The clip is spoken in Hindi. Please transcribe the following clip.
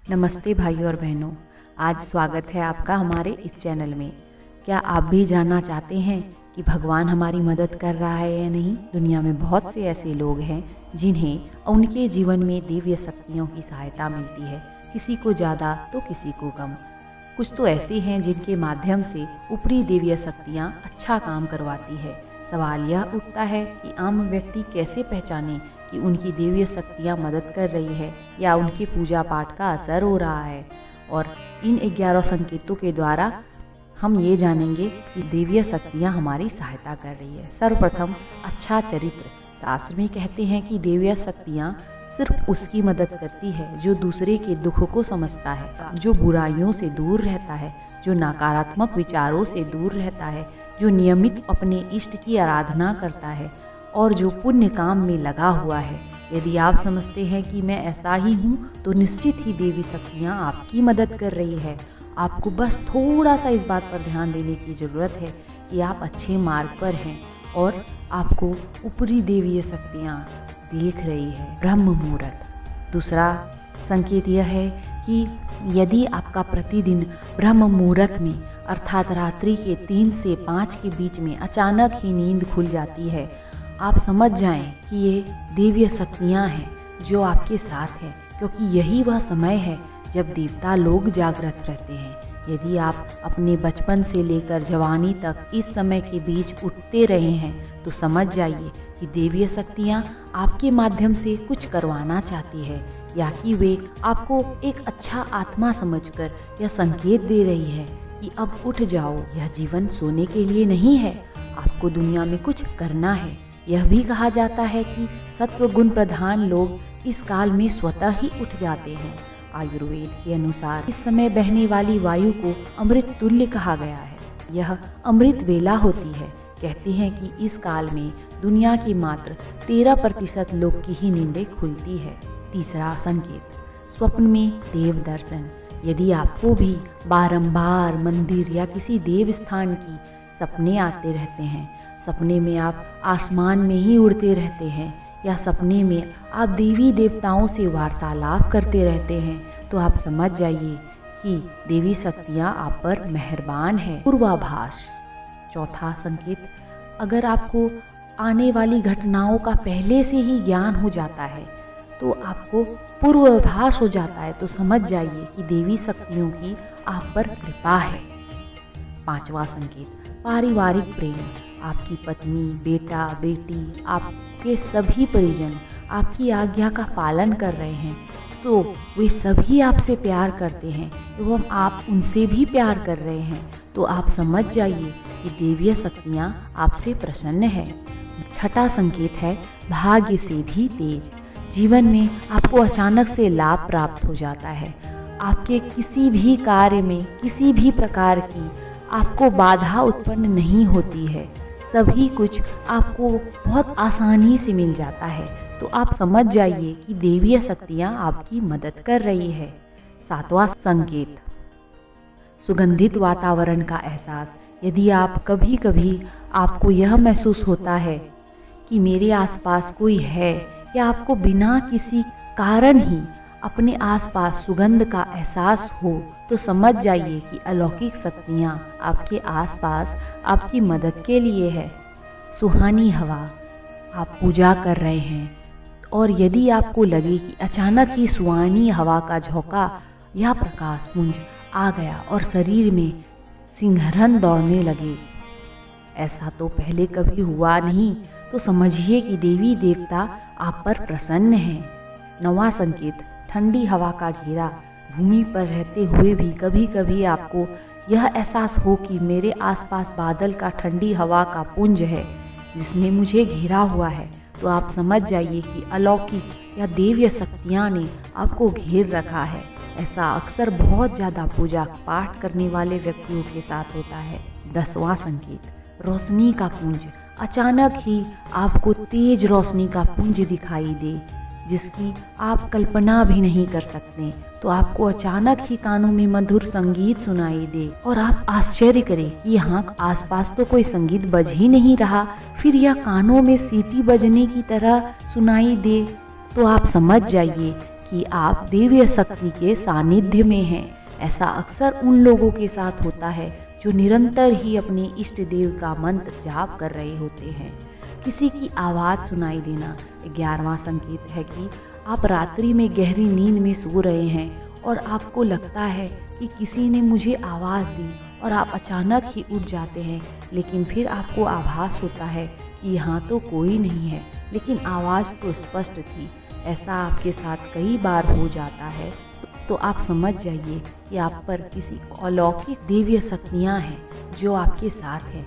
नमस्ते भाइयों और बहनों, आज स्वागत है आपका हमारे इस चैनल में। क्या आप भी जानना चाहते हैं कि भगवान हमारी मदद कर रहा है या नहीं? दुनिया में बहुत से ऐसे लोग हैं जिन्हें उनके जीवन में दिव्य शक्तियों की सहायता मिलती है, किसी को ज़्यादा तो किसी को कम। कुछ तो ऐसे हैं जिनके माध्यम से ऊपरी दिव्य शक्तियाँ अच्छा काम करवाती है। सवाल यह उठता है कि आम व्यक्ति कैसे पहचाने कि उनकी दिव्य शक्तियाँ मदद कर रही है या उनके पूजा पाठ का असर हो रहा है। और इन 11 संकेतों के द्वारा हम ये जानेंगे कि दिव्य शक्तियाँ हमारी सहायता कर रही है। सर्वप्रथम, अच्छा चरित्र। शास्त्र में कहते हैं कि दिव्य शक्तियाँ सिर्फ उसकी मदद करती है जो दूसरे के दुख को समझता है, जो बुराइयों से दूर रहता है, जो नकारात्मक विचारों से दूर रहता है, जो नियमित अपने इष्ट की आराधना करता है और जो पुण्य काम में लगा हुआ है। यदि आप समझते हैं कि मैं ऐसा ही हूँ तो निश्चित ही देवी शक्तियाँ आपकी मदद कर रही है। आपको बस थोड़ा सा इस बात पर ध्यान देने की ज़रूरत है कि आप अच्छे मार्ग पर हैं और आपको ऊपरी देवीय शक्तियाँ देख रही है। ब्रह्म मुहूर्त। दूसरा संकेत यह है कि यदि आपका प्रतिदिन ब्रह्म मुहूर्त में अर्थात रात्रि के 3 से 5 के बीच में अचानक ही नींद खुल जाती है, आप समझ जाएं कि ये दिव्य शक्तियाँ हैं जो आपके साथ हैं, क्योंकि यही वह समय है जब देवता लोग जागृत रहते हैं। यदि आप अपने बचपन से लेकर जवानी तक इस समय के बीच उठते रहे हैं तो समझ जाइए कि दिव्य शक्तियाँ आपके माध्यम से कुछ करवाना चाहती है, या कि वे आपको एक अच्छा आत्मा समझकर यह संकेत दे रही है कि अब उठ जाओ, यह जीवन सोने के लिए नहीं है, आपको दुनिया में कुछ करना है। यह भी कहा जाता है कि सत्व गुण प्रधान लोग इस काल में स्वतः ही उठ जाते हैं। आयुर्वेद के अनुसार इस समय बहने वाली वायु को अमृत तुल्य कहा गया है। यह अमृत वेला होती है। कहते हैं कि इस काल में दुनिया की मात्र 13% लोग की ही नींदें खुलती है। तीसरा संकेत, स्वप्न में देव दर्शन। यदि आपको भी बारंबार मंदिर या किसी देव स्थान की सपने आते रहते हैं, सपने में आप आसमान में ही उड़ते रहते हैं, या सपने में आप देवी देवताओं से वार्तालाप करते रहते हैं, तो आप समझ जाइए कि देवी शक्तियाँ आप पर मेहरबान है। पूर्वाभास। चौथा संकेत, अगर आपको आने वाली घटनाओं का पहले से ही ज्ञान हो जाता है, तो आपको पूर्वाभास हो जाता है, तो समझ जाइए कि देवी शक्तियों की आप पर कृपा है। पांचवा संकेत, पारिवारिक प्रेम। आपकी पत्नी, बेटा, बेटी, आपके सभी परिजन आपकी आज्ञा का पालन कर रहे हैं, तो वे सभी आपसे प्यार करते हैं एवं आप उनसे भी प्यार कर रहे हैं, तो आप समझ जाइए कि देवीय शक्तियाँ आपसे प्रसन्न है। छठा संकेत है भाग्य से भी तेज। जीवन में आपको अचानक से लाभ प्राप्त हो जाता है। आपके किसी भी कार्य में किसी भी प्रकार की आपको बाधा उत्पन्न नहीं होती है। सभी कुछ आपको बहुत आसानी से मिल जाता है, तो आप समझ जाइए कि देवीय शक्तियाँ आपकी मदद कर रही है। सातवां संकेत, सुगंधित वातावरण का एहसास। यदि आप कभी कभी आपको यह महसूस होता है कि मेरे आसपास कोई है, या आपको बिना किसी कारण ही अपने आसपास सुगंध का एहसास हो, तो समझ जाइए कि अलौकिक शक्तियाँ आपके आसपास आपकी मदद के लिए है। सुहानी हवा। आप पूजा कर रहे हैं और यदि आपको लगे कि अचानक ही सुहानी हवा का झोंका या प्रकाश पुंज आ गया और शरीर में सिंहरण दौड़ने लगे, ऐसा तो पहले कभी हुआ नहीं, तो समझिए कि देवी देवता आप पर प्रसन्न हैं। नौवां संकेत, ठंडी हवा का घेरा। भूमि पर रहते हुए भी कभी कभी आपको यह एहसास हो कि मेरे आसपास बादल का ठंडी हवा का पुंज है जिसने मुझे घेरा हुआ है, तो आप समझ जाइए कि अलौकिक या देवीय शक्तियाँ ने आपको घेर रखा है। ऐसा अक्सर बहुत ज़्यादा पूजा पाठ करने वाले व्यक्तियों के साथ होता है। 10वां संकेत, रोशनी का पुंज। अचानक ही आपको तेज रोशनी का पुंज दिखाई दे जिसकी आप कल्पना भी नहीं कर सकते, तो आपको अचानक ही कानों में मधुर संगीत सुनाई दे और आप आश्चर्य करें कि यहाँ आसपास तो कोई संगीत बज ही नहीं रहा, फिर यह कानों में सीटी बजने की तरह सुनाई दे, तो आप समझ जाइए कि आप दिव्य शक्ति के सानिध्य में हैं। ऐसा अक्सर उन लोगों के साथ होता है जो निरंतर ही अपने इष्ट देव का मंत्र जाप कर रहे होते हैं। किसी की आवाज़ सुनाई देना 11वां संकेत है कि आप रात्रि में गहरी नींद में सो रहे हैं और आपको लगता है कि किसी ने मुझे आवाज़ दी और आप अचानक ही उठ जाते हैं, लेकिन फिर आपको आभास होता है कि यहाँ तो कोई नहीं है, लेकिन आवाज़ तो स्पष्ट थी। ऐसा आपके साथ कई बार हो जाता है तो आप समझ जाइए कि आप पर किसी अलौकिक दिव्य शक्तियाँ हैं जो आपके साथ हैं।